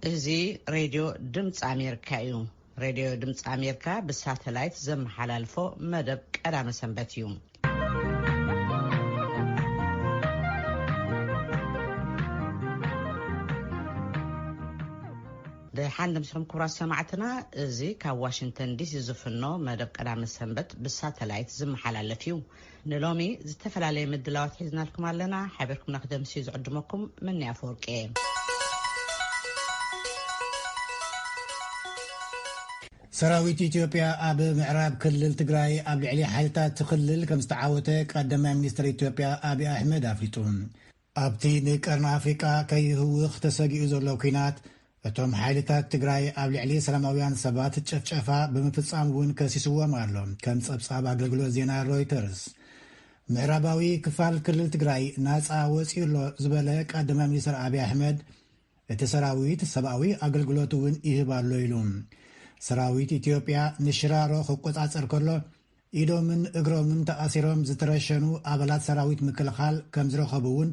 እዚ ሬድዮ ድምፂ ኣሜሪካ እዩ። ሬድዮ ድምፂ ኣሜሪካ ብሳተላይት ዘመሓላልፎ መደብ ቀዳመ ሰንበት እዩ። ብሓንድ ምስኩም ክብራት ሰማዕትና እዚ ካብ ዋሽንግተን ዲሲ ዝፍኖ መደብ ቀዳመ ሰንበት ብሳተላይት ዘመሓላለፍ እዩ። ንሎሚ ዝተፈላለዩ ምድላዋት ሒዝናልኩም ኣለና። ሓበርኩም ንክደምሲ ዝዕድመኩም ምን ያፈወርቄ። ሰራዊት ኢትዮጵያ ኣብ ምዕራብ ክልል ትግራይ ኣብ ልዕሊ ሓይልታት ክልል ከም ዝተዓወተ ቀዳማይ ሚኒስትር ኢትዮጵያ አብይ አሕመድ ኣፍሊጡ። ኣብቲ ንቀርኒ ኣፍሪቃ ከይህውኽ ተሰጊኡ ዘሎ ኩናት እቶም ሓይልታት ትግራይ ኣብ ልዕሊ ሰላማውያን ሰባት ጨፍጨፋ ብምፍጻም እውን ከሲስዎም ኣሎ። ከም ጸብጻብ ኣገልግሎት ዜና ሮይተርስ ምዕራባዊ ክፋል ክልል ትግራይ ናፃ ወፂሎ ዝበለ ቀዳማይ ሚኒስትር አብይ አሕመድ እቲ ሰራዊት ሰብኣዊ ኣገልግሎት እውን ይህብ ኣሎ ኢሉ ሰራዊት ኢትዮጵያ ንሽራሮ ክቆጻጸር ከሎ ኢዶምን እግሮምን ተኣሲሮም ዝተረሸኑ ኣባላት ሰራዊት ምክልኻል ከም ዝረኸቡ እውን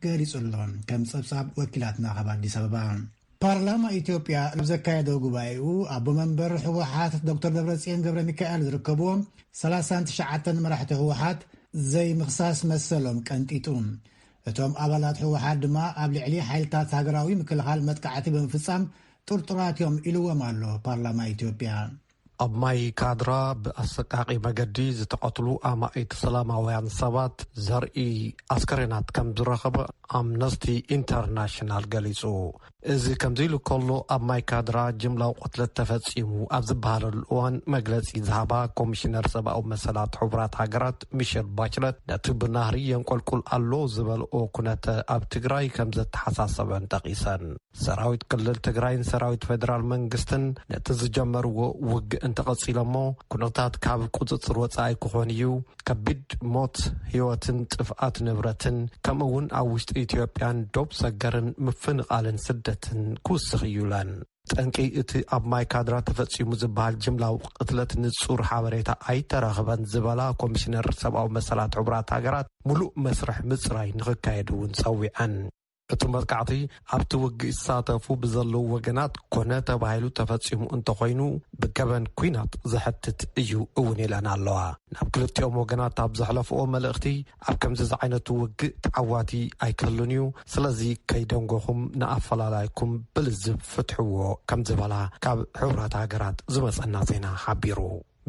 ገሊጹ ኣሎ። ከም ጸብጻብ ወኪላትና ካብ ኣዲስ ኣበባ ፓርላማ ኢትዮጵያ ኣብ ዘካየደ ጉባኤኡ ኣቦ መንበር ህወሓት ዶክተር ደብረጽዮን ገብረ ሚካኤል ዝርከብዎም 39 መራሕቲ ህወሓት ዘይምኽሳስ መሰሎም ቀንጢጡ። እቶም ኣባላት ህወሓት ድማ ኣብ ልዕሊ ሓይልታት ሃገራዊ ምክልኻል መጥቃዕቲ ብምፍጻም ጥርጥራት እዮም ኢልዎም ኣሎ ፓርላማ ኢትዮጵያ። ኣብ ማይ ካድራ ብኣሰቃቂ መገዲ ዝተቀትሉ ኣማኢት ሰላማውያን ሰባት ዘርኢ ኣስከሬናት ከም ዝረኸበ ኣምነስቲ ኢንተርናሽናል ገሊጹ። እዚ ከምዚ ኢሉ ከሎ ኣብ ማይ ካድራ ጅምላዊ ቅትለት ተፈጺሙ ኣብ ዝበሃለሉ እዋን መግለጺ ዝሃባ ኮሚሽነር ሰብኣዊ መሰላት ሕቡራት ሃገራት ሚሸል ባችለት ነቲ ብናህሪ የንቆልቁል ኣሎ ዝበልኦ ኩነተ ኣብ ትግራይ ከም ዘተሓሳሰበን ጠቂሰን ሰራዊት ክልል ትግራይን ሰራዊት ፌደራል መንግስትን ነቲ ዝጀመርዎ ውግእ እንተቐጺሎሞ ኩነታት ካብ ቁፅፅር ወፃኢ ክኾን እዩ ከቢድ ሞት ህይወትን ጥፍኣት ንብረትን ከምኡውን ኣብ ውሽጢ ኢትዮጵያን ዶብ ሰገርን ምፍንቓልን ስደትን ክውስኽ እዩለን። ጠንቂ እቲ ኣብ ማይ ካድራ ተፈጺሙ ዝበሃል ጅምላዊ ቅትለት ንጹር ሓበሬታ ኣይተረኽበን ዝበላ ኮሚሽነር ሰብኣዊ መሰላት ሕቡራት ሃገራት ሙሉእ መስርሕ ምጽራይ ንኽካየድ እውን ጸዊዐን። እቲ መጥቃዕቲ ኣብቲ ውግእ ዝሳተፉ ብዘለዉ ወገናት ኮነ ተባሂሉ ተፈጺሙ እንተኾይኑ ብገበን ኩናት ዘሕትት እዩ እውን ኢለን ኣለዋ። ናብ ክልቲኦም ወገናት ኣብ ዘሕለፍኦ መልእኽቲ ኣብ ከምዚ ዓይነቱ ውግእ ተዓዋቲ ኣይክህሉን እዩ፣ ስለዚ ከይደንጎኹም ንኣፈላላይኩም ብልዝብ ፍትሕዎ ከም ዝበላ ካብ ሕቡራት ሃገራት ዝመጸና ዜና ሓቢሩ።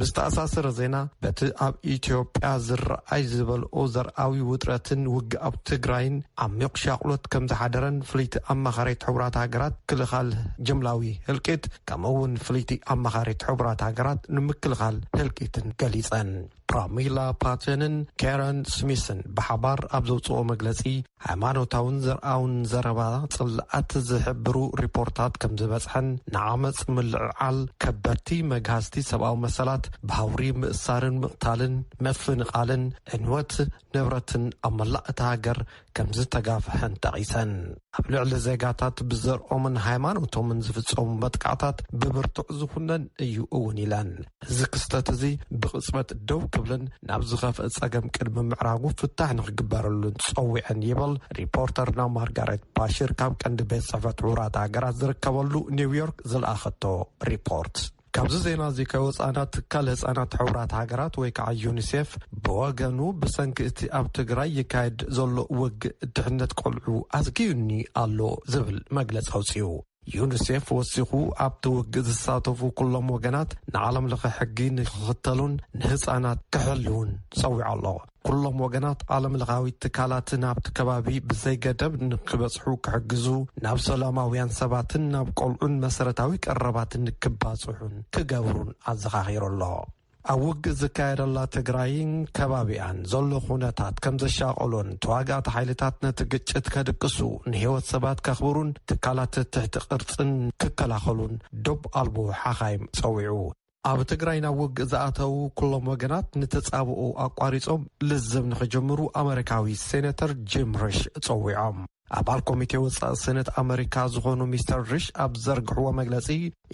ብዝተኣሳሰረ ዜና በቲ ኣብ ኢትዮጵያ ዝረኣይ ዝበልኦ ዘርኣዊ ውጥረትን ውግእ ኣብ ትግራይን ዓሚቕ ሻቅሎት ከም ዝሓደረን ፍልይቲ ኣማኻሪት ሕቡራት ሃገራት ክልኻል ጅምላዊ ህልቂት ከምኡውን ፍልይቲ ኣማኻሪት ሕቡራት ሃገራት ንምክልኻል ህልቂትን ገሊፀን። ፕራሚላ ፓተንን ካረን ስሚስን ብሓባር ኣብ ዘውፅኦ መግለጺ ሃይማኖታውን ዘርኣውን ዘረባ ጽልኣት ዝሕብሩ ሪፖርታት ከም ዝበጽሐን ንዓመፅ ምልዕዓል ከበድቲ መግሃዝቲ ሰብኣዊ መሰላት ብሃውሪ ምእሳርን ምቕታልን መፍንቓልን ዕንወት ንብረትን ኣብ መላእ እቲ ሃገር ከም ዝተጋፍሐን ጠቒሰን። ኣብ ልዕሊ ዜጋታት ብዘርኦምን ሃይማኖቶምን ዝፍጸሙ መጥቃዕታት ብብርቱዕ ዝኹነን እዩ እውን ኢለን። እዚ ክስተት እዚ ብቕፅበት ደው ክብልን ናብ ዝኸፍአ ጸገም ቅድሚ ምዕራጉ ፍታሕ ንኽግበረሉን ጸዊዐን ይብል ሪፖርተርና ማርጋሬት ባሽር ካብ ቀንዲ ቤት ጽሕፈት ሕቡራት ሃገራት ዝርከበሉ ኒውዮርክ ዝለኣኸቶ ሪፖርት። ካብዚ ዜና እዚ ከወፃና ትካል ህፃናት ሕቡራት ሃገራት ወይ ከዓ ዩኒሴፍ ብወገኑ ብሰንኪ እቲ ኣብ ትግራይ ይካየድ ዘሎ ውግእ ድሕነት ቆልዑ ኣዝጊዩኒ ኣሎ ዝብል መግለፂ ኣውፅኡ። ዩኒሴፍ ወሲኹ ኣብቲ ውግእ ዝሳተፉ ኩሎም ወገናት ንዓለም ለኸ ሕጊ ንክኽተሉን ንህፃናት ክሕልውን ፀዊዑ ኣሎ። ኩሎም ወገናት ዓለም ለኻዊ ትካላትን ኣብቲ ከባቢ ብዘይገደብ ንክበፅሑ ክሕግዙ ናብ ሰላማውያን ሰባትን ናብ ቆልዑን መሰረታዊ ቀረባትን ክባፅሑን ክገብሩን ኣዘኻኺሩ ኣሎ። ኣብ ውግእ ዝካየደላ ትግራይን ከባቢያን ዘሎ ኩነታት ከም ዘሻቀሎን ተዋጋእቲ ሓይልታት ነቲ ግጭት ከድቅሱ ንህይወት ሰባት ከኽብሩን ትካላት ትሕቲ ቅርፅን ክከላኸሉን ዶብ ኣልቦ ሓኻይም ፀዊዑ። ኣብ ትግራይ ናብ ውግእ ዝኣተው ኩሎም ወገናት ንተጻብኡ ኣቋሪጾም ልዝብ ንኽጅምሩ ኣሜሪካዊ ሴኔተር ጂም ሪሽ ፀዊዖም። ኣባል ኮሚቴ ወጻኢ ሰነት ኣሜሪካ ዝኾኑ ሚስተር ሪሽ ኣብ ዘርግሕዎ መግለጺ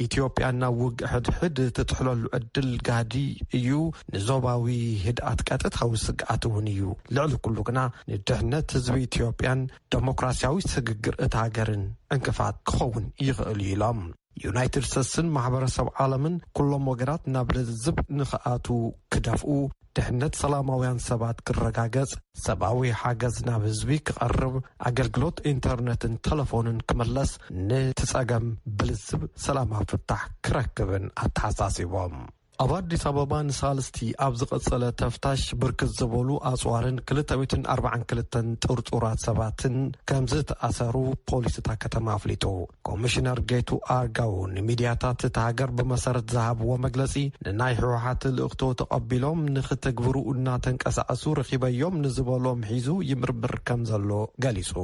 ኢትዮጵያና ውግእ ሕድሕድ ትጥሕለሉ ዕድል ጋዲ እዩ ንዞባዊ ህድኣት ቀጥታዊ ስግኣት እውን እዩ ልዕሊ ኩሉ ግና ንድሕነት ህዝቢ ኢትዮጵያን ዴሞክራሲያዊ ስግግር እታ ሃገርን እንቅፋት ክኸውን ይኽእል ኢሎም ዩናይትድ ስቴትስን ማሕበረሰብ ዓለምን ኩሎም ወገናት ናብ ልዝብ ንኽኣቱ ክደፍኡ ድሕነት ሰላማውያን ሰባት ክረጋገጽ ሰብኣዊ ሓገዝ ናብ ህዝቢ ክቐርብ ኣገልግሎት ኢንተርኔትን ቴሌፎንን ክመለስ ንትጸገም ብልዝብ ሰላማዊ ፍታሕ ክረክብን ኣተሓሳሲቦም ኣብ አዲስ አበባ ንሳልስቲ ኣብ ዝቐጸለ ተፍታሽ ብርክት ዝበሉ ኣጽዋርን 242 ጥርጡራት ሰባትን ከም ዝተኣሰሩ ፖሊስታ ከተማ ኣፍሊጡ ኮሚሽነር ጌቱ ኣርጋው ንሚድያታት እታ ሃገር ብመሰረት ዝሃብዎ መግለጺ ንናይ ህወሓት ልእኽቶ ተቐቢሎም ንኽትግብሩ እናተንቀሳቐሱ ረኺበዮም ንዝበሎም ሒዙ ይምርምር ከም ዘሎ ገሊጹ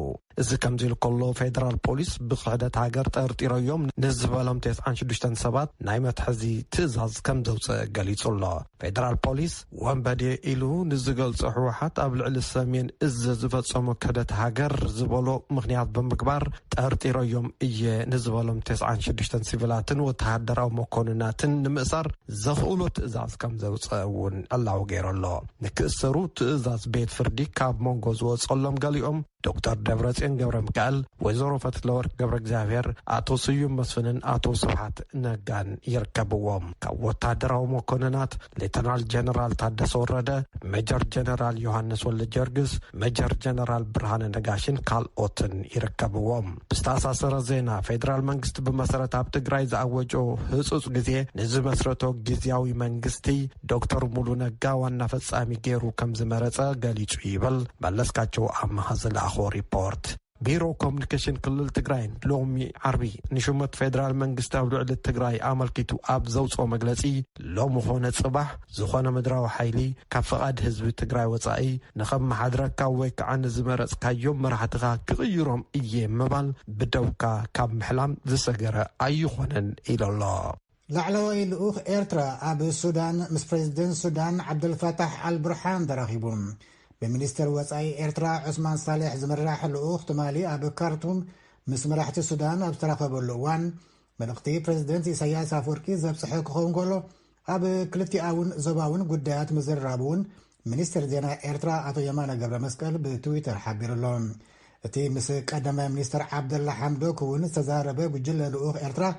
እዚ ከምዚ ኢሉ ከሎ ፌደራል ፖሊስ ብክሕደት ሃገር ጠርጢሮዮም ንዝበሎም 96 ሰባት ናይ መትሐዚ ትእዛዝ ከም ዘውፅእ ገሊጹ ኣሎ ፌደራል ፖሊስ ወንበዴ ኢሉ ንዝገልጾ ህወሓት ኣብ ልዕሊ ሰሜን እዝ ዝፈጸሞ ክሕደት ሃገር ዝበሎ ምክንያት ብምግባር ጠርጢሮዮም እየ ንዝበሎም 96 ሲቪላትን ወተሃደራዊ መኮንናትን ንምእሳር ዘኽእሎ ትእዛዝ ከም ዘውፅእ እውን ኣላው ገይሩ ኣሎ ንክእሰሩ ትእዛዝ ቤት ፍርዲ ካብ መንጎ ዝወጸሎም ገሊኦም ዶክተር ደብረጽዮን ገብረ ሚካኤል ወይዘሮ ፈትለወርቅ ገብረ እግዚአብሔር አቶ ስዩም መስፍንን አቶ ስብሐት ነጋን ይርከብዎም ካብ ወታደራዊ መኮንናት ሌተናል ጀነራል ታደሰ ወረደ ሜጀር ጀነራል ዮሐንስ ወልደጀርግስ ሜጀር ጀነራል ብርሃነ ነጋሽን ካልኦትን ይርከብዎም ብዝተኣሳሰረ ዜና ፌደራል መንግስቲ ብመሰረት ኣብ ትግራይ ዝኣወጆ ህጹጽ ግዜ ንዝመስረቶ ጊዜያዊ መንግስቲ ዶክተር ሙሉ ነጋ ዋና ፈጻሚ ገይሩ ከም ዝመረጸ ገሊጹ ይብል መለስካቸው ኣማሃዝላ ሪፖርት ቢሮ ኮሙኒኬሽን ክልል ትግራይ ሎሚ ዓርቢ ንሽመት ፌደራል መንግስቲ ኣብ ልዕሊ ትግራይ ኣመልኪቱ ኣብ ዘውፅኦ መግለጺ ሎሚ ኾነ ጽባሕ ዝኾነ ምድራዊ ሓይሊ ካብ ፍቓድ ህዝቢ ትግራይ ወጻኢ ንኸመሓድረካ ወይ ከዓ ንዝመረጽካዮም መራሕትኻ ክቕይሮም እየ ምባል ብደውካ ካብ ምሕላም ዝሰገረ ኣይኾነን ኢሉ ኣሎ ላዕለዋይ ልኡኽ ኤርትራ ኣብ ሱዳን ምስ ፕሬዚደንት ሱዳን ዓብደልፈታሕ አልቡርሃን ተራኺቦም بمنستر وصاي إرترا عثمان صالح زمراح الأخت مالي أبو كارتوم مسمراحة السودان أبترافة باللوان ملقتي بريزيدنت إساياس أفوركي زبصحيك خونغولو أبو كلتي آون زباون قدات مزرابون منستر دينا إرترا أتو يمانا قبل مسكال بتويتر حبير اللون تي مسك قدم منستر عبد الله حمدوك ونستزاربه بجل الأخ إرترا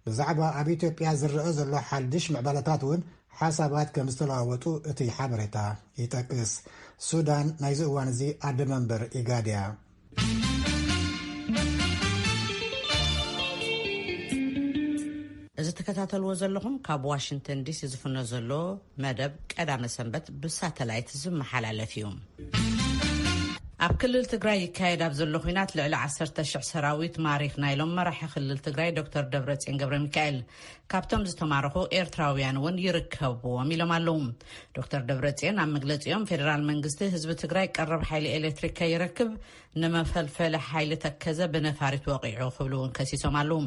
بزعبا أبيتو بياز الرئيس اللو حالدش معبالتاتون حسابات كمستلاوتو اتي حبرتا يتاكس سودان نايزو وانزي عد منبر إيغاديا إذا تكتاتلو زلهم كاب واشنطن دي سي زفنو زلو مدب قدام سنبت بساتلايت زم حلال فيهم ኣብ ክልል ትግራይ ይካየድ ኣብ ዘሎ ኩናት ልዕሊ 10,000 ሰራዊት ማሪኽና ኢሎም መራሒ ክልል ትግራይ ዶክተር ደብረጽዮን ገብረ ሚካኤል ካብቶም ዝተማረኹ ኤርትራውያን እውን ይርከብዎም ኢሎም ኣለዉ ዶክተር ደብረጽዮን ኣብ መግለጺኦም ፌደራል መንግስቲ ህዝቢ ትግራይ ቀረብ ሓይሊ ኤሌክትሪክ ከይረክብ ንመፈልፈለ ሓይሊ ተከዘ ብነፋሪት ወቂዑ ክብሉ እውን ከሲሶም ኣለዉ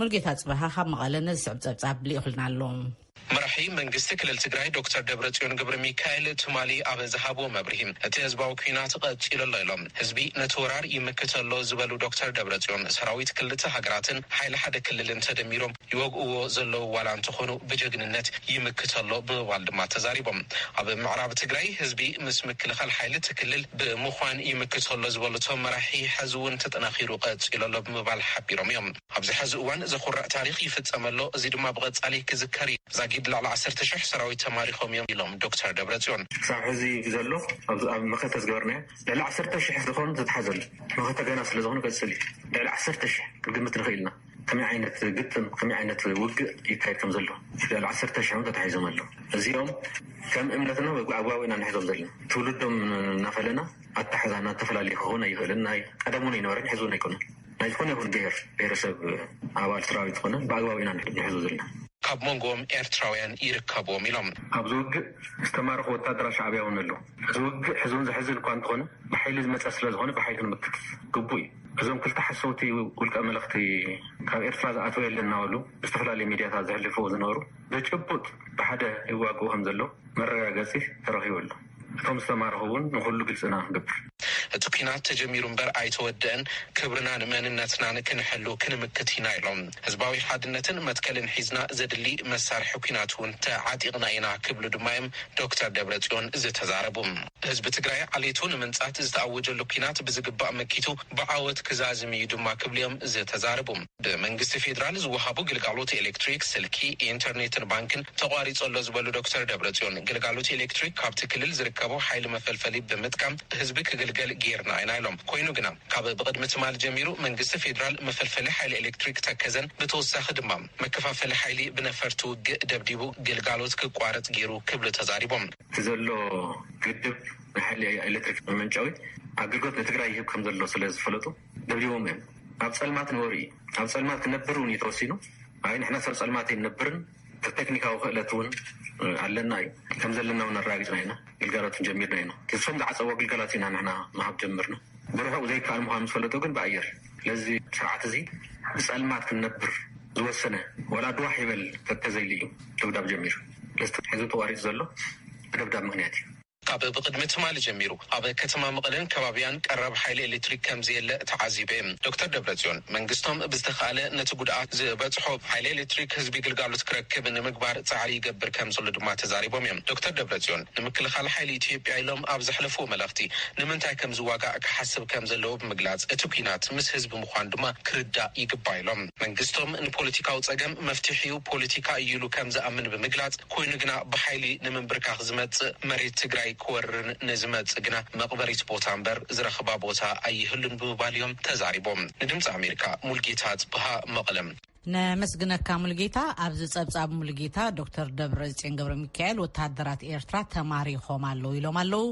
ሙልጌታ ጽባሃ ካብ መቐለ ንዝስዕብ ጸብጻብ ሊኢኹልና ኣሎ مرحي منجست كلل تجري دكتور دبرتيون قبر ميكائيل تمالي أبزهابو مبرهم تيزباو كينات قتيل الليلم حزبي نتورار يمكت الله زبالو دكتور دبرتيون سراويت كلته هجراتن حيل حدا كلل تدميرهم يوقعوا زلوا ولا انتخنوا بجننت يمكت الله بوالد ما تزاريبهم أب معراب تجري حزبي مسمك لخل حيل تكلل بمخوان يمكت الله زبالو تمرحي حزون تتناخيرو قتيل الله بمبال حبيرهم يوم أبز حزوان زخور تاريخي فتأمله زيد ما بغت عليه كذكري زاجيد على 10,000 سراوي تماريخهم يوم دكتور دبرتيون صاحبي زلو مخته زغورنا لا 10,000 زخون تتحزل مخته جنا سلازون قصلي لا 10,000 قمت نخيلنا كم عينت قتل كم عينت وق يكاي كم زلو لا 10,000 تتحزم له اليوم كم امنتنا وعواوينا نحزم زلنا تولدهم نفلنا اتحزنا تفلالي هنا يفلنا قدمون ينورن حزونا يكون ما يكون بيرسب عوال سراوي تكون بعواوينا نحزم زلنا ካብ መንጎም ኤርትራውያን ይርከብዎም ኢሎም ኣብ ዝውግእ ዝተማረኹ ወታደራዊ ሻዕብያ እውን ኣሎ ዝውግእ ሕዝቡን ዝሕዝን እኳ እንትኾነ ብሓይሊ ዝመፀ ስለ ዝኾነ ብሓይሊ ንምክት ግቡእ እዩ እዞም ክልተ ሓሰውቲ ውልቀ መልእኽቲ ካብ ኤርትራ ዝኣተው የለና በሉ ብዝተፈላለዩ ሚድያታት ዘሕልፍዎ ዝነበሩ ብጭቡጥ ብሓደ ይዋግኡ ከም ዘሎ መረጋገፂ ተረኺቡ ኣሎ እቶም ዝተማረኹ እውን ንኩሉ ግልፅና ንገብር እትኩናት ተጀሚሩ እምበር አይተወደን ክብርና መንነትና ክንሕሉ ክንምክትና ኢሎም ህዝባዊ ሓድነትን መትከልን ሒዝና ዘድሊ መሳርሒ ኩናቱን ተዓጢቅና ኢና ክብሉ ድማዮም ዶክተር ደብረጽዮን ዝተዛረቡ ህዝቢ ትግራይ ዓሌቱን መንጻት ዝተአወጀሉ ኩናት ብዝግባእ መኪቱ በዓወት ክዛዝም ድማ ክብልዮም ዝተዛረቡ በመንግስት ፌደራል ዝወሃቡ ግልጋሎት ኤሌክትሪክ ስልኪ ኢንተርኔትን ባንክን ተቋሪጾሎ ዝበሉ ዶክተር ደብረጽዮን ግልጋሎት ኤሌክትሪክ ካብቲ ክልል ዝርከቡ ኃይል መፈልፈሊ በመጥቃም ህዝቢ ክግልገል ጌርና ኢና ኢሎም ኮይኑ ግና ካብ በቅድሚ ትማል ጀሚሩ መንግስት ፌደራል መፈልፈሊ ኃይል ኤሌክትሪክ ተከዘን ብተወሳኺ ድማ መከፋፈሊ ኃይሊ ብነፈርቱ ውግእ ደብዲቡ ግልጋሎት ክቋረጽ ጌሩ ክብሉ ተዛሪቦም ዘሎ ግድብ ኃይል ኤሌክትሪክ መንጫዊ አገልግሎት ለትግራይ ይህብ ከም ዘሎ ስለዝፈለጡ ደብዲቦም እዮም ኣብ ጸልማት ንወሪ ኣብ ጸልማት ክነብሩን የተወሲኑ አይ ንሕና ሰብ ጸልማት ይነብርን ቴክኒካዊ ክእለቱን ኣለና ከም ዘለና ወነራግጽና ኢና ግልጋሎትን ጀሚርና ኢና ክሶም ዝዓጸው ግልጋሎት ኢና ንሕና ማሃብ ጀምርና ብርሑቅ ዘይከኣል ምዃኑ ዝፈለጡ ግን ብኣየር ለዚ ስርዓት እዚ ብጸልማት ክነብር ዝወሰነ ወላ ድዋሕ ይበል ተተዘይሉ እዩ ደብዳብ ጀሚሩ ለስተ ሕዝቢ ተዋሪጽ ዘሎ ደብዳብ ምክንያት እዩ ካብ በቅድሚ ትማል ጀሚሩ ኣብ ከተማ መቐለን ከባቢያን ቀረብ ኃይል ኤሌክትሪክ ከም ዘየለ ተዓዚበ ዶክተር ደብረጽዮን መንግስቶም ብዝተኻለ ነቲ ጉድኣት ዝበጽሖ ኃይል ኤሌክትሪክ ህዝቢ ግልጋሎት ክረክብ ንምግባር ጻዕሪ ይገብር ከም ዘሎ ድማ ተዛሪቦም እዮም ዶክተር ደብረጽዮን ንምክልኻል ኃይሊ ኢትዮጵያ ኢሎም ኣብ ዘሕለፉ መልእኽቲ ንምንታይ ከም ዝዋጋእ ክሓስብ ከም ዘለዎ ብምግላጽ እቲ ኩናት ምስ ህዝቢ ምዃን ድማ ክርዳእ ይግባእ ኢሎም መንግስቶም ንፖለቲካዊ ጸገም መፍትሒው ፖለቲካ እይሉ ከም ዝኣምን ብምግላጽ ኮይኑ ግና ብኃይሊ ንምንብርካኽ ዝመጽእ መሬት ትግራይ ክወርን ንዝመጽእ ግና መቕበሪት ቦታ እምበር ዝረኽባ ቦታ ኣይህሉን ብምባል እዮም ተዛሪቦም ንድምፂ ኣሜሪካ ሙልጌታ ጽብሃ መቐለም ነመስግነካ ሙልጌታ ኣብዚ ጸብጻብ ሙልጌታ ዶክተር ደብረጽዮን ገብረ ሚካኤል ወታደራት ኤርትራ ተማሪኾም ኣለዉ ኢሎም ኣለዉ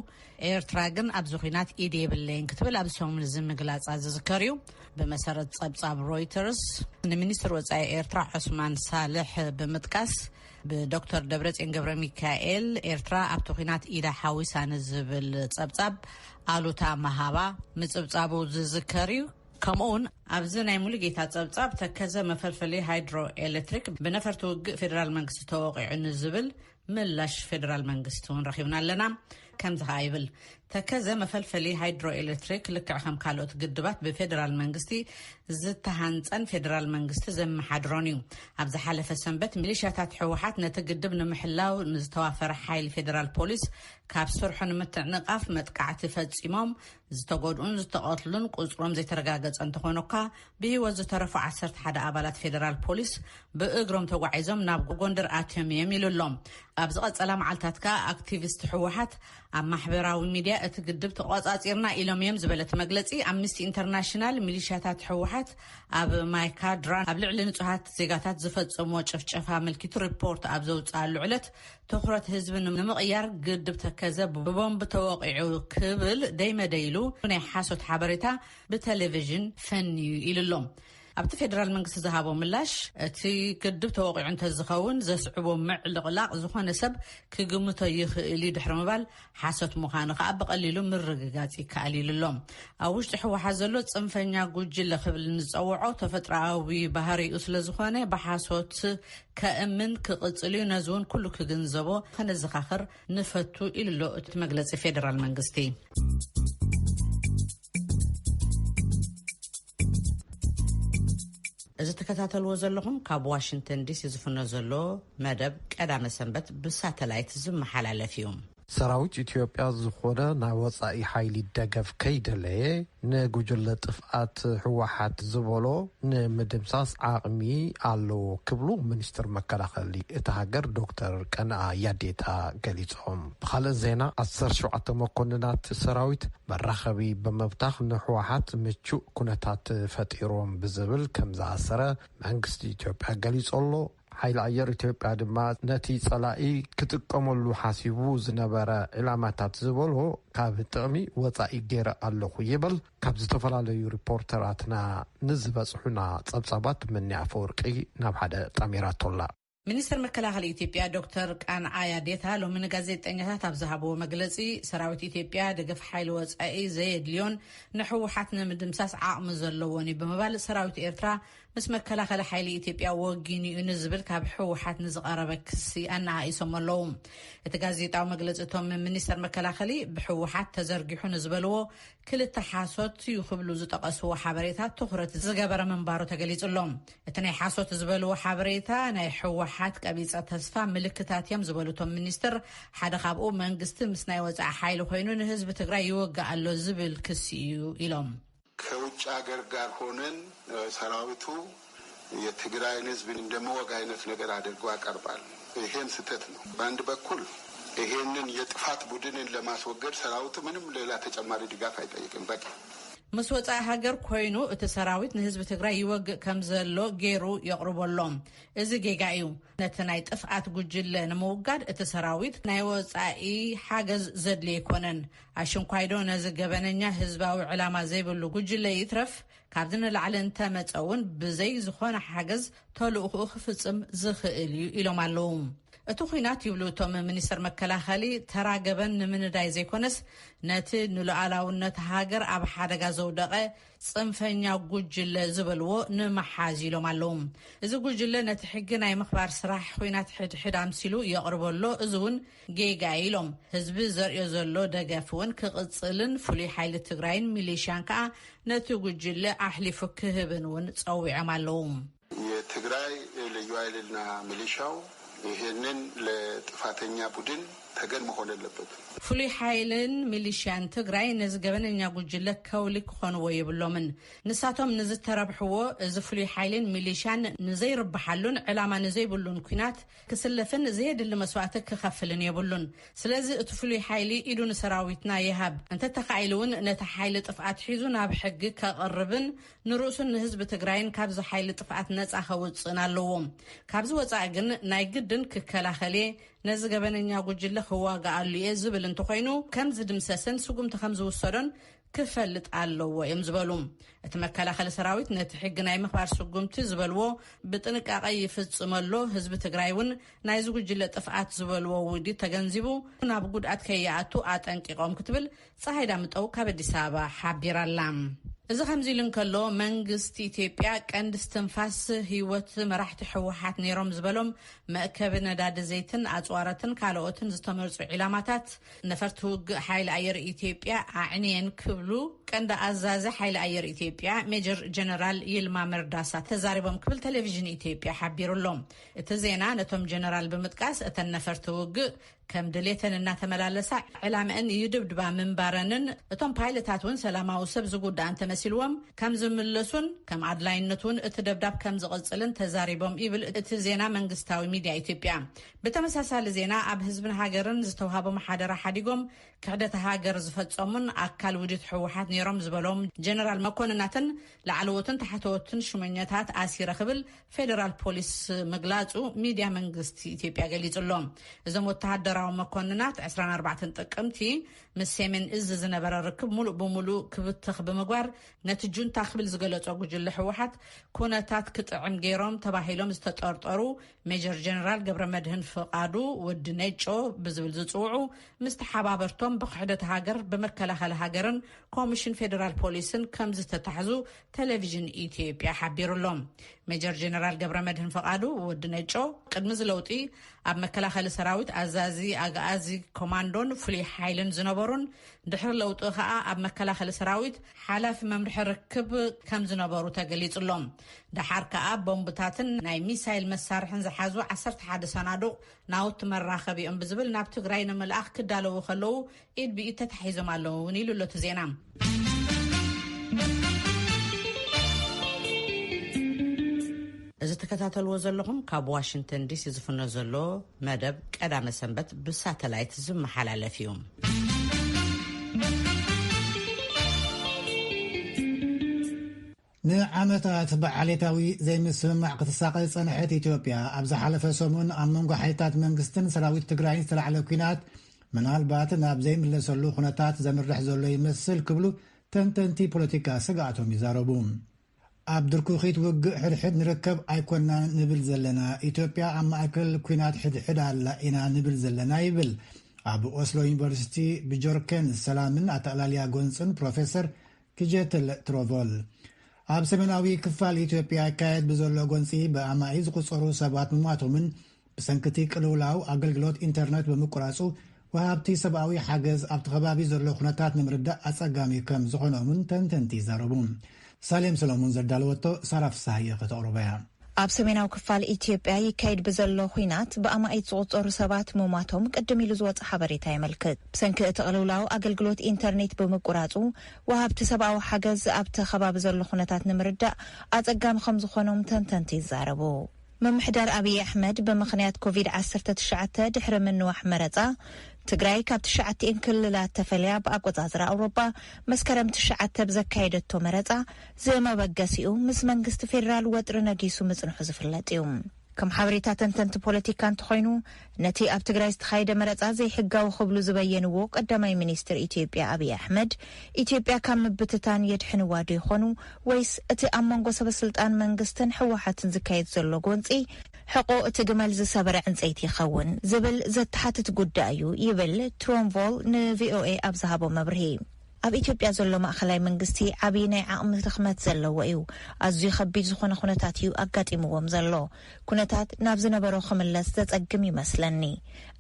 ኤርትራ ግን ኣብዚ ኩናት ኢድ የብለይን ክትብል ኣብ ሰሙን ዝምግላጻ ዝዝከር እዩ ብመሰረት ጸብጻብ ሮይተርስ ንሚኒስትር ወጻኢ ኤርትራ ዑስማን ሳልሕ ብምጥቃስ ብዶክተር ደብረጽዮን ገብረ ሚካኤል ኤርትራ ኣብቲ ኩናት ኢዳ ሓዊሳ ንዝብል ጸብጻብ ኣሉታ መሃባ ምጽብጻቡ ዝዝከር እዩ ከምኡውን ኣብዚ ናይ ሙሉጌታ ጸብጻብ ተከዘ መፈልፈሊ ሃይድሮ ኤሌክትሪክ ብነፈርቲ ውግእ ፌደራል መንግስቲ ተወቂዑ ንዝብል ምላሽ ፌደራል መንግስቲ እውን ረኺብና ኣለና ከምዚ ይብል ተከዘ መፈልፈሊ ሃይድሮ ኤሌክትሪክ ልክዕ ከም ካልኦት ግድባት ብፌደራል መንግስቲ ዝተሃንጸን ፌደራል መንግስቲ ዘመሓድሮን እዩ ኣብ ዝሓለፈ ሰንበት ሚሊሻታት ሕወሓት ነቲ ግድብ ንምሕላው ንዝተዋፈረ ሓይሊ ፌደራል ፖሊስ ካብ ስርሑ ንምትዕንቃፍ መጥቃዕቲ ፈጺሞም ዝተጎድኡን ዝተቐትሉን ቁጽሮም ዘይተረጋገጸ እንተኾኑካ ብህይወት ዝተረፉ 11 ኣባላት ፌደራል ፖሊስ ብእግሮም ተጓዒዞም ናብ ጎንደር ኣትዮም እዮም ኢሉሎም ኣብ ዝቐጸላ መዓልታት ከ ኣክቲቪስት ሕወሓት ኣብ ማሕበራዊ ሚድያ እቲ ግድብ ተቆጻጺርና ኢሎም እዮም ዝበለት መግለጺ ኣምነስቲ ኢንተርናሽናል ሚሊሻታት ሕወሓት ኣብ ማይካድራ ኣብ ልዕሊ ንጹሃት ዜጋታት ዝፈጸሞ ጭፍጨፋ መልኪቱ ሪፖርት ኣብ ዘውጽኣሉ ዕለት ትኹረት ህዝቢ ንምቕያር ግድብ ተከዘ ብቦምብ ተወቂዑ ክብል ደይመደይሉ ናይ ሓሶት ሓበሬታ ብቴሌቪዥን ፈንዩ ኢሉሎም ኣብቲ ፌደራል መንግስቲ ዝሃቦ ምላሽ እቲ ግድብ ተወቂዑ እንተዝኸውን ዘስዕቦ ምዕልቕላቕ ዝኾነ ሰብ ክግምቶ ይኽእል ድሕሪ ምባል ሓሶት ምዃኑ ከዓ ብቐሊሉ ምርግጋጽ ይከኣል ኢሉሎም ኣብ ውሽጢ ሕወሓት ዘሎ ጽንፈኛ ጉጅለ ክብል ንዝፀውዖ ተፈጥሮኣዊ ባህሪኡ ስለ ዝኾነ ብሓሶት ከእምን ክቕጽል እዩ ነዚ እውን ኩሉ ክግንዘቦ ከነዘኻኽር ንፈቱ ኢሉሎ እቲ መግለጺ ፌደራል መንግስቲ እዚ ተከታተልዎ ዘለኹም ካብ ዋሽንግተን ዲሲ ዝፍኖ ዘሎ መደብ ቀዳመ ሰንበት ብሳተላይት ዝመሓላለፍ እዩ ሰራዊት ኢትዮጵያ ዝኾነ ናይ ወጻኢ ሓይሊ ደገፍ ከይደለየ ንጉጅለ ጥፍኣት ሕወሓት ዝበሎ ንምድምሳስ ዓቕሚ ኣለዎ ክብሉ ሚኒስትር መከላኸሊ እቲ ሃገር ዶክተር ቀነዓ ያዴታ ገሊጾም ብኻልእ ዜና 17 መኮንናት ሰራዊት መራኸቢ በመብታኽ ንሕወሓት ምቹእ ኩነታት ፈጢሮም ብዝብል ከም ዝኣሰረ መንግስቲ ኢትዮጵያ ገሊጾሎ ሓይሊ ኣየር ኢትዮጵያ ድማ ነቲ ጸላኢ ክጥቀመሉ ሓሲቡ ዝነበረ ዕላማታት ዝበሎ ካብ ጥቕሚ ወጻኢ ገይረ ኣለኹ ይብል ካብ ዝተፈላለዩ ሪፖርተራትና ንዝበጽሑና ጸብጻባት መኒኣፈ ወርቂ ናብ ሓደ ጣሚራቶላ ሚኒስትር መከላኸሊ ኢትዮጵያ ዶክተር ቀነዓ ያዴታ ሎሚ ንጋዜጠኛታት ኣብ ዝሃብዎ መግለጺ ሰራዊት ኢትዮጵያ ደገፍ ሓይሊ ወጻኢ ዘየድልዮን ንሕወሓት ንምድምሳስ ዓቕሚ ዘለዎን ብምባል ሰራዊት ኤርትራ ምስ መከላኸሊ ሓይሊ ኢትዮጵያ ወጊኑ ንዝብል ካብ ሕወሓት ንዝቐረበ ክሲ ኣነኣኢሶም ኣለዉ እቲ ጋዜጣዊ መግለጺ እቶም ሚኒስትር መከላኸሊ ብሕወሓት ተዘርጊሑ ንዝበልዎ ክልተ ሓሶት ይኽብሉ ዝጠቐስዎ ሓበሬታት ትኹረት ዝገበረ ምንባሩ ተገሊጹሎም እቲ ናይ ሓሶት ዝበልዎ ሓበሬታ ናይ ሕወሓት ቀቢፀ ተስፋ ምልክታት እዮም ዝበሉቶም ሚኒስትር ሓደ ካብኡ መንግስቲ ምስ ናይ ወፃኢ ሓይሊ ኮይኑ ንህዝቢ ትግራይ ይወግእ ኣሎ ዝብል ክሲ እዩ ኢሎም ከውጭ ሀገር ጋር ሆነን ሰራዊቱ የትግራይን ህዝብን እንደመወጋ አይነት ነገር አድርጎ ያቀርባል። ይሄን ስህተት ነው። በአንድ በኩል ይሄንን የጥፋት ቡድንን ለማስወገድ ሰራዊቱ ምንም ሌላ ተጨማሪ ድጋፍ አይጠይቅም። በቃ ምስ ወፃኢ ሃገር ኮይኑ እቲ ሰራዊት ንህዝቢ ትግራይ ይወግእ ከም ዘሎ ገይሩ የቕርበሎም እዚ ጌጋ እዩ ነቲ ናይ ጥፍኣት ጉጅለ ንምውጋድ እቲ ሰራዊት ናይ ወፃኢ ሓገዝ ዘድልየ ይኮነን ኣሽንኳይዶ ነዚ ገበነኛ ህዝባዊ ዕላማ ዘይብሉ ጉጅለ ይትረፍ ካብዚ ንላዕሊ እንተመፀውን ብዘይ ዝኾነ ሓገዝ ተልእኽኡ ክፍፅም ዝኽእል እዩ ኢሎም ኣለዉ እቲ ኩናት ይብሉ እቶም ሚኒስትር መከላኸሊ ተራገበን ንምንዳይ ዘይኮነስ ነቲ ንሉዓላውነት ሃገር ኣብ ሓደጋ ዘውደቐ ጽንፈኛ ጉጅለ ዝበልዎ ንመሓዝ ኢሎም ኣለዉ እዚ ጉጅለ ነቲ ሕጊ ናይ ምኽባር ስራሕ ኩናት ሕድሕድ ኣምሲሉ የቕርበሎ እዚ እውን ጌጋ ኢሎም ህዝቢ ዘርእዮ ዘሎ ደገፍ እውን ክቕፅልን ፍሉይ ሓይሊ ትግራይን ሚሊሻን ከዓ ነቲ ጉጅለ ኣሕሊፉ ክህብን እውን ፀዊዖም ኣለዉ የትግራይ ልዩ ኃይልና ሚሊሻው ይሄንን ለጥፋተኛ ቡድን ተገን መሆን አለበት ፍሉይ ሓይልን ሚሊሻን ትግራይ ነዚ ገበነኛ ጉጅለ ከውሊ ክኾንዎ ይብሎምን ንሳቶም ንዝተረብሕዎ እዚ ፍሉይ ሓይልን ሚሊሻን ንዘይርብሓሉን ዕላማ ንዘይብሉን ኩናት ክስለፍን ዘየድሊ መስዋዕቲ ክኸፍልን የብሉን ስለዚ እቲ ፍሉይ ሓይሊ ኢዱ ንሰራዊትና ይሃብ እንተተኻኢሉ እውን ነቲ ሓይሊ ጥፍኣት ሒዙ ናብ ሕጊ ከቕርብን ንርእሱን ንህዝቢ ትግራይን ካብዚ ሓይሊ ጥፍኣት ነፃ ከውፅን ኣለዎም ካብዚ ወፃኢ ግን ናይ ግድን ክከላኸል ነዚ ገበነኛ ጉጅለ ክዋጋኣሉ እየ ዝብል እንተኮይኑ ከም ዝድምሰስን ስጉምቲ ከም ዝውሰዶን ክፈልጥ ኣለዎ እዮም ዝበሉ እቲ መከላኸሊ ሰራዊት ነቲ ሕጊ ናይ ምኽባር ስጉምቲ ዝበልዎ ብጥንቃቐ ይፍጽመሎ ህዝቢ ትግራይ እውን ናይ ዝጉጅለ ጥፍኣት ዝበልዎ ውዲ ተገንዚቡ ናብ ጉድኣት ከይኣቱ ኣጠንቂቖም ክትብል ፀሓይ ዳምጠው ካብ አዲስ አበባ ሓቢራላ እዚ ከምዚ ኢሉ እንከሎ መንግስቲ ኢትዮጵያ ቀንዲ እስትንፋስ ህይወት መራሕቲ ሕወሓት ነይሮም ዝበሎም መእከቢ ነዳዲ ዘይትን ኣፅዋረትን ካልኦትን ዝተመርፁ ዒላማታት ነፈርቲ ውግእ ሓይሊ ኣየር ኢትዮጵያ ኣዕንየን ክብሉ ቀንዲ ኣዛዚ ሓይሊ ኣየር ኢትዮጵያ ሜጀር ጀነራል ይልማ መርዳሳ ተዛሪቦም ክብል ቴሌቪዥን ኢትዮጵያ ሓቢሩሎም እቲ ዜና ነቶም ጀነራል ብምጥቃስ እተን ነፈርቲ ውግእ ከም ድሌተን እናተመላለሳ ዕላምአን ይድብድባ ምንባረንን እቶም ፓይለታት እውን ሰላማዊ ሰብ ዝጉዳእ እንተመሲልዎም ከም ዝምለሱን ከም ኣድላይነቱን እቲ ደብዳብ ከም ዝቕፅልን ተዛሪቦም ይብል እቲ ዜና መንግስታዊ ሚድያ ኢትዮጵያ ብተመሳሳሊ ዜና ኣብ ህዝብን ሃገርን ዝተዋሃቦም ሓደራ ሓዲጎም ክሕደት ሃገር ዝፈጸሙን ኣካል ውድት ሕወሓት ነይሮም ዝበሎም ጀነራል መኮንናትን ላዕለዎትን ታሕተዎትን ሹመኛታት ኣሲረ ክብል ፌደራል ፖሊስ ምግላጹ ሚድያ መንግስቲ ኢትዮጵያ ገሊጹሎም እዞም ወተሃደራዊ መኮንናት 24 ጥቅምቲ ምስ ሰሜን እዝ ዝነበረ ርክብ ሙሉእ ብሙሉእ ክብትኽ ብምግባር ነቲ ጁንታ ክብል ዝገለጾ ጉጅለ ሕወሓት ኩነታት ክጥዕም ገይሮም ተባሂሎም ዝተጠርጠሩ ሜጀር ጀነራል ገብረመድህን ፍቃዱ ወዲ ነጮ ብዝብል ዝጽውዑ ምስ ተሓባበርቶም ብክሕደት ሃገር ብመከላኸሊ ሃገርን ኮሚሽን ፌደራል ፖሊስን ከም ዝተታሕዙ ቴሌቪዥን ኢትዮጵያ ሓቢሩሎም ሜጀር ጀነራል ገብረመድህን ፍቃዱ ወዲ ነጮ ቅድሚ ዝለውጢ ኣብ መከላኸሊ ሰራዊት ኣዛዚ ኣጋዚ ኮማንዶን ፍሉይ ሓይልን ዝነበሩን ድሕሪ ለውጢ ከዓ ኣብ መከላኸሊ ሰራዊት ሓላፊ መምርሒ ርክብ ከም ዝነበሩ ተገሊጹሎም ድሓር ከዓ ቦምብታትን ናይ ሚሳይል መሳርሕን ዝሓዙ 11 ሰናዱቕ ናውቲ መራኸቢኦም ብዝብል ናብ ትግራይ ንምልኣኽ ክዳለዉ ከለዉ ኢድ ብኢድ ተታሒዞም ኣለዉ ኢሉ ሎቱ ዜና እዚ ተከታተልዎ ዘለኹም ካብ ዋሽንግተን ዲሲ ዝፍኖ ዘሎ መደብ ቀዳመ ሰንበት ብሳተላይት ዝመሓላለፍ እዩ ንዓመታት በዓሌታዊ ዘይምስምማዕ ክትሳቀል ፀንሐት ኢትዮጵያ ኣብ ዝሓለፈ ሰሙን ኣብ መንጎ ሓይልታት መንግስትን ሰራዊት ትግራይን ዝተላዕለ ኩናት ምናልባት ናብ ዘይምለሰሉ ኩነታት ዘምርሕ ዘሎ ይመስል ክብሉ ተንተንቲ ፖለቲካ ስጋኣቶም ይዛረቡ ኣብ ድርኩኺት ውግእ ሕድሕድ ንርከብ ኣይኮና ንብል ዘለና ኢትዮጵያ ኣብ ማእከል ኩናት ሕድሕድ ኣላ ኢና ንብል ዘለና ይብል ኣብ ኦስሎ ዩኒቨርሲቲ ብጆርኬን ሰላምን ኣጠቕላልያ ጎንፅን ፕሮፌሰር ክጀትል ትሮቮል ኣብ ሰሜናዊ ክፋል ኢትዮጵያ ይካየድ ብዘሎ ጎንፂ ብኣማኢ ዝቁፀሩ ሰባት ምማቶምን ብሰንክቲ ቅልውላው ኣገልግሎት ኢንተርኔት ብምቁራፁ ወሃብቲ ሰብኣዊ ሓገዝ ኣብቲ ከባቢ ዘሎ ኩነታት ንምርዳእ ኣጸጋሚ ከም ዝኾኖምን ተንተንቲ ይዛረቡ። ሳሌም ሰሎሞን ዘዳለወቶ ሳራፍሳህየ ከተቕርበያ። ኣብ ሰሜናዊ ክፋል ኢትዮጵያ ይካየድ ብዘሎ ኩናት ብኣማኢት ዝቁፀሩ ሰባት መሞቶም ቅድም ኢሉ ዝወፅእ ሓበሬታ የመልክት። ብሰንኪ እቲ ቅልውላው ኣገልግሎት ኢንተርኔት ብምቁራፁ ወሃብቲ ሰብኣዊ ሓገዝ ኣብቲ ከባቢ ዘሎ ኩነታት ንምርዳእ ኣጸጋሚ ከም ዝኾኖም ተንተንቲ ይዛረቡ። መምሕዳር ኣብይ ኣሕመድ ብምኽንያት ኮቪድ-19 ድሕሪ ምንዋሕ መረፃ ትግራይ ካብ 9 ክልላት ተፈልያ ብኣቆጻጽራ ኣውሮፓ መስከረም 9 ብዘካየደቶ መረፃ ዘመበገሲኡ ምስ መንግስቲ ፌደራል ወጥሪ ነጊሱ ምጽንሑ ዝፍለጥ እዩ። ከም ሓበሬታ ተንተንቲ ፖለቲካ እንተኾይኑ ነቲ ኣብ ትግራይ ዝተኻየደ መረፃ ዘይሕጋዊ ክብሉ ዝበየንዎ ቀዳማይ ሚኒስትር ኢትዮጵያ ኣብይ ኣሕመድ ኢትዮጵያ ካብ ምብትታን የድሕንዋ ዶ ይኾኑ ወይስ እቲ ኣብ መንጎ ሰበስልጣን መንግስትን ሕወሓትን ዝካየድ ዘሎ ጎንፂ ሕቆ እቲ ግመል ዝሰበረ ዕንፀይቲ ይኸውን ዝብል ዘተሓትት ጉዳይ እዩ ይብል ትሮምቮል ንቪኦኤ ኣብ ዝሃቦ መብርሂ። ኣብ ኢትዮጵያ ዘሎ ማእኸላይ መንግስቲ ዓብይ ናይ ዓቕሚ ትኽመት ዘለዎ እዩ። ኣዝዩ ከቢድ ዝኾነ ኩነታት እዩ ኣጋጢምዎም ዘሎ። ኩነታት ናብ ዝነበሮ ክምለስ ዘጸግም ይመስለኒ።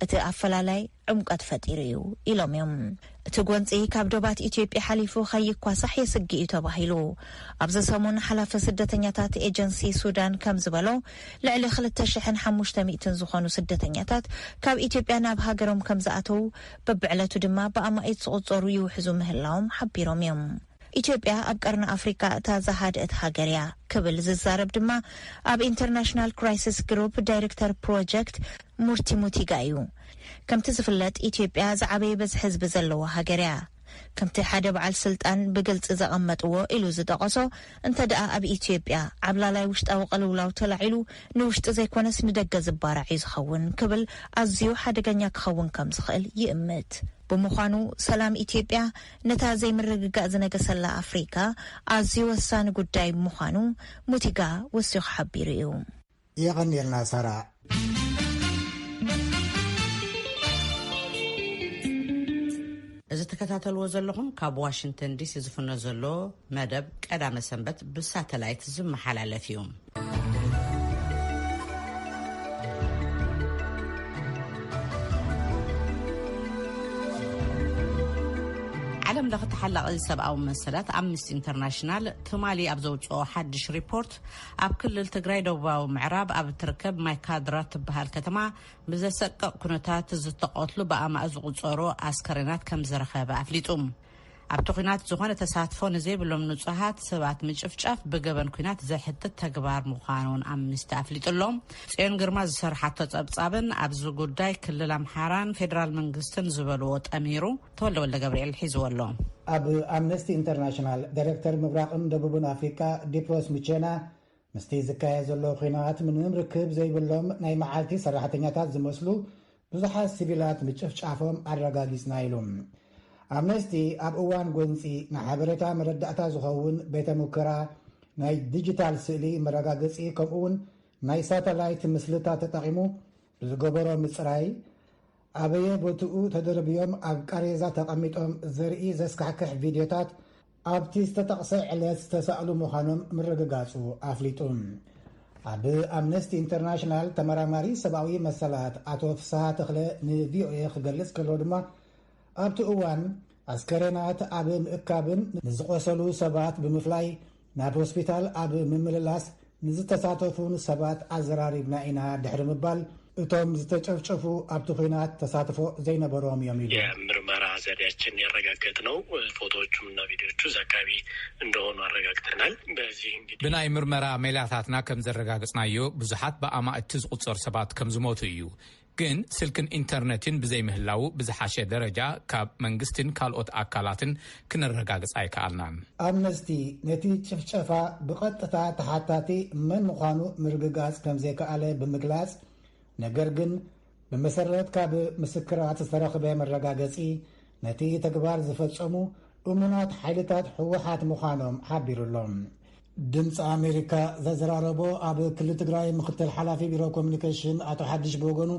እቲ ኣፈላላይ ዕምቀት ፈጢሩ እዩ ኢሎም እዮም። እቲ ጎንፂ ካብ ዶባት ኢትዮጵያ ሓሊፉ ከይኳሳሕ የስጊ እዩ ተባሂሉ። ኣብዚ ሰሙን ሓላፈ ስደተኛታት ኤጀንሲ ሱዳን ከም ዝበሎ ልዕሊ 2500 ዝኾኑ ስደተኛታት ካብ ኢትዮጵያ ናብ ሃገሮም ከም ዝኣተው በብዕለቱ ድማ ብኣማኢት ዝቁፀሩ ይውሕዙ ምህላዎም ሓቢሮም እዮም። ኢትዮጵያ ኣብ ቀርኒ ኣፍሪካ እታ ዝሃድእት ሃገር እያ ክብል ዝዛረብ ድማ ኣብ ኢንተርናሽናል ክራይሲስ ግሩፕ ዳይሬክተር ፕሮጀክት ሙርቲ ሙቲጋ እዩ። ከምቲ ዝፍለጥ ኢትዮጵያ ዝዓበየ በዝሒ ህዝቢ ዘለዋ ሃገር እያ። ከምቲ ሓደ በዓል ስልጣን ብግልጽ ዘቐመጥዎ ኢሉ ዝጠቐሶ እንተ ደኣ ኣብ ኢትዮጵያ ዓብላላይ ውሽጣዊ ቅልውላው ተላዒሉ ንውሽጢ ዘይኮነስ ንደገ ዝባራዕ እዩ ዝኸውን ክብል ኣዝዩ ሓደገኛ ክኸውን ከም ዝኽእል ይእምት። ብምዃኑ ሰላም ኢትዮጵያ ነታ ዘይምርግጋእ ዝነገሰላ ኣፍሪካ ኣዝዩ ወሳኒ ጉዳይ ብምዃኑ ሙቲጋ ወሲኹ ሓቢሩ እዩ። የቐኒልና ሳራ እዚ ተከታተልዎ ዘለኹም ካብ ዋሽንግተን ዲሲ ዝፍኖ ዘሎ መደብ ቀዳመ ሰንበት ብሳተላይት ዝመሓላለፍ እዩ። ዓለም ለኸ ተሓላቒ ሰብኣዊ መሰላት ኣምነስቲ ኢንተርናሽናል ትማሊ ኣብ ዘውፅኦ ሓድሽ ሪፖርት ኣብ ክልል ትግራይ ደቡባዊ ምዕራብ ኣብ ትርከብ ማይካድራ ትበሃል ከተማ ብዘሰቀቕ ኩነታት ዝተቆትሉ ብኣማእ ዝቁፀሩ ኣስከሬናት ከም ዝረኸበ ኣፍሊጡ። ኣብቲ ኩናት ዝኾነ ተሳትፎ ንዘይብሎም ንጹሃት ሰባት ምጭፍጫፍ ብገበን ኩናት ዘሕትት ተግባር ምዃኑን ኣምነስቲ ኣፍሊጡሎም። ጽዮን ግርማ ዝሰርሓቶ ጸብጻብን ኣብዚ ጉዳይ ክልል ኣምሓራን ፌደራል መንግስትን ዝበልዎ ጠሚሩ ተወልደ ገብርኤል ሒዝወሎ። ኣብ ኣምነስቲ ኢንተርናሽናል ዳይሬክተር ምብራቕን ደቡብን ኣፍሪካ ዲፕሎስ ሚቼና ምስቲ ዝካየድ ዘሎ ኩናት ምንም ርክብ ዘይብሎም ናይ መዓልቲ ሰራሕተኛታት ዝመስሉ ብዙሓት ሲቪላት ምጭፍጫፎም ኣረጋጊጽና ኢሉ። ኣምነስቲ ኣብ እዋን ጎንፂ ንሓበሬታ መረዳእታ ዝኸውን ቤተ ሙከራ ናይ ዲጂታል ስእሊ መረጋገፂ ከምኡውን ናይ ሳተላይት ምስልታት ተጠቒሙ ዝገበሮ ምፅራይ ኣበየ ቦትኡ ተደርብዮም ኣብ ቃሬዛ ተቐሚጦም ዘርኢ ዘስካሕክሕ ቪድዮታት ኣብቲ ዝተጠቕሰ ዕለት ዝተሳእሉ ምዃኖም ምርግጋፁ ኣፍሊጡ። ኣብ ኣምነስቲ ኢንተርናሽናል ተመራማሪ ሰብኣዊ መሰላት ኣቶ ፍስሓ ተኽለ ንቪኦኤ ክገልጽ ከሎ ድማ ኣብቲ እዋን ኣስከሬናት ኣብ ምእካብን ንዝቆሰሉ ሰባት ብምፍላይ ናብ ሆስፒታል ኣብ ምምልላስ ንዝተሳተፉን ሰባት ኣዘራሪብና ኢና ድሕሪ ምባል እቶም ዝተጨፍጨፉ ኣብቲ ኩናት ተሳትፎ ዘይነበሮም እዮም ኢሉ። የምርመራ ዘዴያችን ያረጋገጥ ነው። ፎቶዎቹም እና ቪዲዮቹ እዛ አካባቢ እንደሆኑ አረጋግጠናል። በዚህ እንግዲህ ብናይ ምርመራ ሜላታትና ከም ዘረጋግጽናዮ ብዙሓት ብኣማእቲ ዝቁጸሩ ሰባት ከም ዝሞቱ እዩ። ግን ስልክን ኢንተርኔትን ብዘይ ምህላው ብዝሓሸ ደረጃ ካብ መንግስትን ካልኦት ኣካላትን ክንረጋግጽ ኣይከኣልናን። ኣምነስቲ ነቲ ጭፍጨፋ ብቐጥታ ተሓታቲ መን ምዃኑ ምርግጋጽ ከም ዘይከኣለ ብምግላጽ ነገር ግን ብመሰረት ካብ ምስክራት ዝተረኽበ መረጋገፂ ነቲ ተግባር ዝፈጸሙ እሙናት ሓይልታት ሕወሓት ምዃኖም ሓቢሩሎም። ድምፂ ኣሜሪካ ዘዘራረቦ ኣብ ክልል ትግራይ ምክትል ሓላፊ ቢሮ ኮሚኒኬሽን ኣቶ ሓድሽ በወገኑ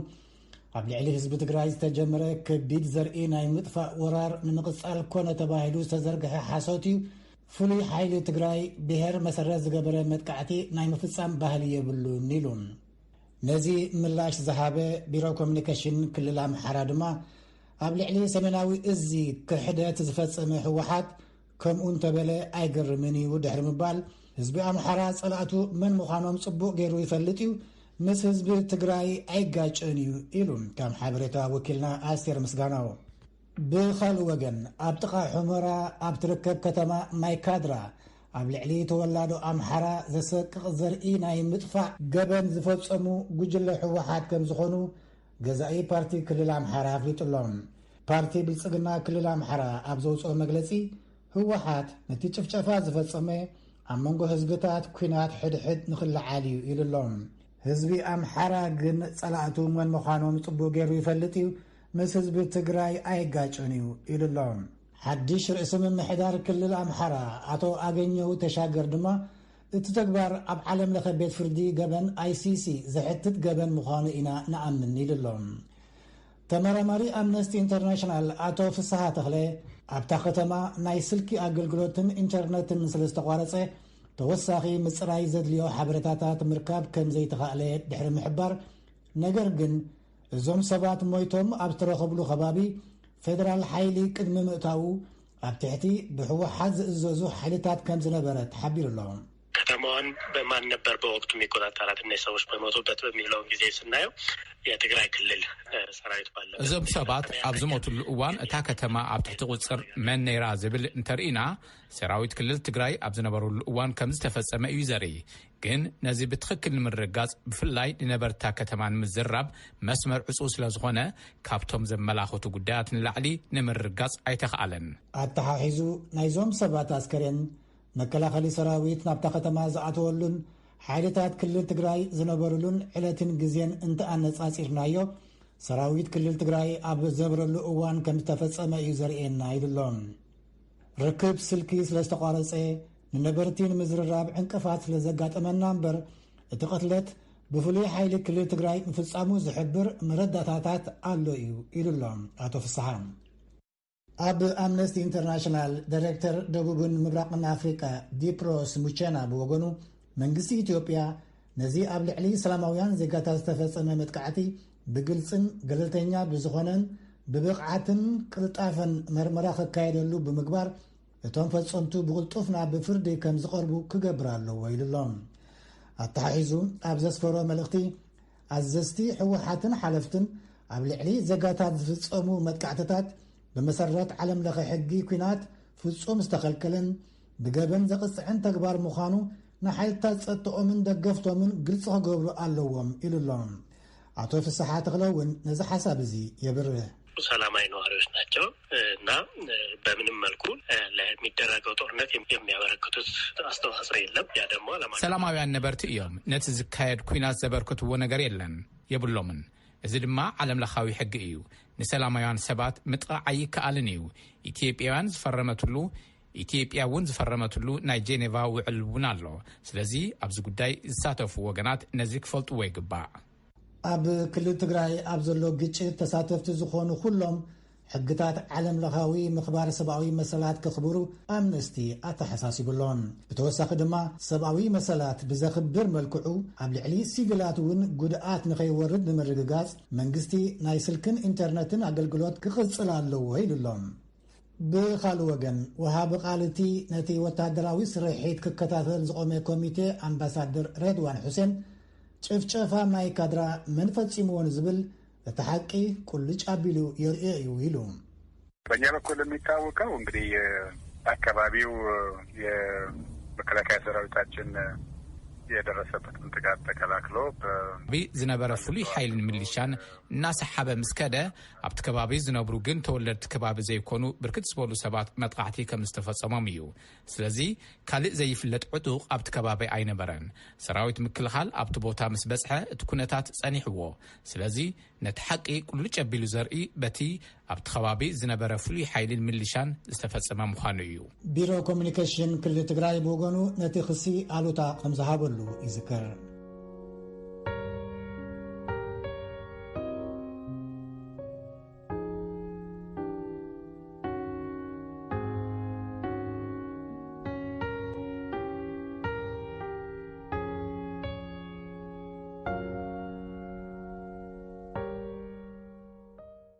ኣብ ልዕሊ ህዝቢ ትግራይ ዝተጀመረ ከቢድ ዘርኢ ናይ ምጥፋእ ወራር ንምቕጻል ኮነ ተባሂሉ ዝተዘርግሐ ሓሶት እዩ። ፍሉይ ሓይሊ ትግራይ ብሄር መሰረት ዝገበረ መጥቃዕቲ ናይ ምፍጻም ባህሊ የብሉን ኢሉ። ነዚ ምላሽ ዝሃበ ቢሮ ኮሚኒኬሽን ክልል ኣምሓራ ድማ ኣብ ልዕሊ ሰሜናዊ እዚ ክሕደት ዝፈጸመ ህወሓት ከምኡን ተበለ ኣይገርምን እዩ ድሕሪ ምባል ህዝቢ ኣምሓራ ጸላእቱ መን ምዃኖም ጽቡቕ ገይሩ ይፈልጥ እዩ ምስ ህዝቢ ትግራይ ኣይጋጭን እዩ ኢሉ ከም ሓበሬታ ወኪልና ኣስቴር ምስጋናው። ብኻልእ ወገን ኣብ ጥቓ ሑመራ ኣብ ትርከብ ከተማ ማይካድራ ኣብ ልዕሊ ተወላዶ ኣምሓራ ዘሰቅቕ ዘርኢ ናይ ምጥፋዕ ገበን ዝፈጸሙ ጉጅለ ህወሓት ከም ዝኾኑ ገዛኢ ፓርቲ ክልል ኣምሓራ ኣፍሊጡሎም። ፓርቲ ብልጽግና ክልል ኣምሓራ ኣብ ዘውፅኦ መግለጺ ህወሓት ነቲ ጭፍጨፋ ዝፈጸመ ኣብ መንጎ ህዝብታት ኩናት ሕድሕድ ንኽለዓል እዩ ኢሉሎም። ህዝቢ ኣምሓራ ግን ጸላእቱ መን ምዃኖም ጽቡቕ ገይሩ ይፈልጥ እዩ ምስ ህዝቢ ትግራይ ኣይጋጭን እዩ ኢሉሎም። ሓድሽ ርእሲ ምምሕዳር ክልል ኣምሓራ ኣቶ ኣገኘው ተሻገር ድማ እቲ ተግባር ኣብ ዓለም ለኸ ቤት ፍርዲ ገበን ICC ዘሕትት ገበን ምዃኑ ኢና ንኣምን ኢሉሎም። ተመራማሪ ኣምነስቲ ኢንተርናሽናል ኣቶ ፍስሓ ተኽለ ኣብታ ከተማ ናይ ስልኪ ኣገልግሎትን ኢንተርነትን ስለ ዝተቋረፀ ተወሳኺ ምፅራይ ዘድልዮ ሓበሬታታት ምርካብ ከም ዘይተኻእለ ድሕሪ ምሕባር ነገር ግን እዞም ሰባት ሞይቶም ኣብ ዝተረኸብሉ ከባቢ ፌደራል ሓይሊ ቅድሚ ምእታው ኣብ ትሕቲ ብህወሓት ዝእዘዙ ሓይልታት ከም ዝነበረ ተሓቢሩሎም። ከተማዋን በማን ነበር በወቅቱ የሚቆጣጠራት እና ሰዎች በሞቱበት በሚለው ጊዜ ስናየው የትግራይ ክልል ሰራዊት ባለ እዞም ሰባት ኣብ ዝሞቱሉ እዋን እታ ከተማ ኣብ ትሕቲ ቁፅር መን ነይራ ዝብል እንተርኢና ሰራዊት ክልል ትግራይ ኣብ ዝነበሩሉ እዋን ከም ዝተፈጸመ እዩ ዘርኢ ግን ነዚ ብትክክል ንምርጋጽ ብፍላይ ንነበርታ ከተማ ንምዝራብ መስመር ዕፁ ስለ ዝኾነ ካብቶም ዘመላኽቱ ጉዳያት ንላዕሊ ንምርጋጽ ኣይተኸኣለን። ኣተሓሒዙ ናይዞም ሰባት ኣስከሬን መከላኸሊ ሰራዊት ናብታ ከተማ ዝኣተወሉን ሓይልታት ክልል ትግራይ ዝነበሩሉን ዕለትን ግዜን እንተኣነጻጺርናዮ ሰራዊት ክልል ትግራይ ኣብ ዝነበረሉ እዋን ከም ዝተፈጸመ እዩ ዘርኤና ኢሉሎም። ርክብ ስልኪ ስለ ዝተቋረፀ ንነበርቲ ንምዝርራብ ዕንቅፋት ስለ ዘጋጠመና እምበር እቲ ቅትለት ብፍሉይ ሓይሊ ክልል ትግራይ ምፍጻሙ ዝሕብር መረዳእታታት ኣሎ እዩ ኢሉሎም ኣቶ ፍስሓ። ኣብ ኣምነስቲ ኢንተርናሽናል ዳይሬክተር ደቡብን ምብራቅን ኣፍሪቃ ዲፕሮስ ሙቼና ብወገኑ መንግስቲ ኢትዮጵያ ነዚ ኣብ ልዕሊ ሰላማውያን ዜጋታት ዝተፈጸመ መጥቃዕቲ ብግልጽን ገለልተኛ ብዝኾነን ብብቕዓትን ቅልጣፈን መርመራ ክካየደሉ ብምግባር እቶም ፈጸምቱ ብቕልጡፍ ናብ ፍርዲ ከም ዝቐርቡ ክገብር ኣለዎ ኢሉሎም። ኣተሓሒዙ ኣብ ዘስፈሮ መልእኽቲ ኣዘዝቲ ሕወሓትን ሓለፍትን ኣብ ልዕሊ ዜጋታት ዝፍጸሙ መጥቃዕትታት ብመሰረት ዓለም ለኸ ሕጊ ኩናት ፍጹም ዝተኸልከለን ብገበን ዘቕፅዕን ተግባር ምዃኑ ንሓይልታት ጸጥኦምን ደገፍቶምን ግልጽ ክገብሩ ኣለዎም ኢሉሎም። አቶ ፍስሓ ተክለ እውን ነዚ ሓሳብ እዚ የብርህ ሰላማዊ ነዋሪዎች ናቸው እና በምንም መልኩ ለሚደረገው ጦርነት የሚያበረክቱት አስተዋጽኦ የለም። ያ ደግሞ ሰላማውያን ነበርቲ እዮም ነቲ ዝካየድ ኩናት ዘበርክትዎ ነገር የለን የብሎምን እዚ ድማ ዓለም ለኻዊ ሕጊ እዩ ንሰላማውያን ሰባት ምጥቃዕ ይከኣልን እዩ ኢትዮጵያውያን ዝፈረመትሉ ኢትዮጵያ እውን ዝፈረመትሉ ናይ ጄኔቫ ውዕል እውን ኣሎ ስለዚ ኣብዚ ጉዳይ ዝሳተፉ ወገናት ነዚ ክፈልጥዎ ይግባእ ኣብ ክልል ትግራይ ኣብ ዘሎ ግጭት ተሳተፍቲ ዝኾኑ ኩሎም ሕግታት ዓለም ለኻዊ ምኽባር ሰብኣዊ መሰላት ክኽብሩ ኣምነስቲ ኣተሓሳሲብሎም ብተወሳኺ ድማ ሰብኣዊ መሰላት ብዘኽብር መልክዑ ኣብ ልዕሊ ሲቪላት እውን ጉድኣት ንኸይወርድ ንምርግጋጽ መንግስቲ ናይ ስልክን ኢንተርነትን ኣገልግሎት ክቕጽል ኣለዎ ኢሉሎም ብኻልእ ወገን ወሃቢ ቃልቲ ነቲ ወታደራዊ ስርሒት ክከታተል ዝቆመ ኮሚቴ ኣምባሳደር ሬድዋን ሁሴን ጭፍጨፋ ማይካድራ መን ፈጽሞውን ዝብል ለተሐቂ ቁልጭ አቢሉ የርኤዩ ይሉ በእኛ በኩል የሚታወቀው እንግዲህ አካባቢው የመከላከያ ሰራዊታችን የደረሰበትን ጥቃት ተከላክሎ ዝነበረ ፍሉይ ኃይልን ሚሊሻን እናሰሓበ ምስከደ ኣብቲ ከባቢ ዝነብሩ ግን ተወለድቲ ከባቢ ዘይኮኑ ብርክት ዝበሉ ሰባት መጥቃዕቲ ከም ዝተፈጸሞም እዩ ስለዚ ካልእ ዘይፍለጥ ዕጡቕ ኣብቲ ከባቢ ኣይነበረን ሰራዊት ምክልኻል ኣብቲ ቦታ ምስ በጽሐ እቲ ኩነታት ጸኒሕዎ ስለዚ ነቲ ሓቂ ቁልጭ ኣቢሉ ዘርኢ በቲ ኣብቲ ከባቢ ዝነበረ ፍሉይ ኃይልን ሚሊሻን ዝተፈጸመ ምዃኑ እዩ ቢሮ ኮሙኒኬሽን ክልል ትግራይ ብወገኑ ነቲ ክሲ ኣሉታ ከም ዝሃበሉ ይዝከር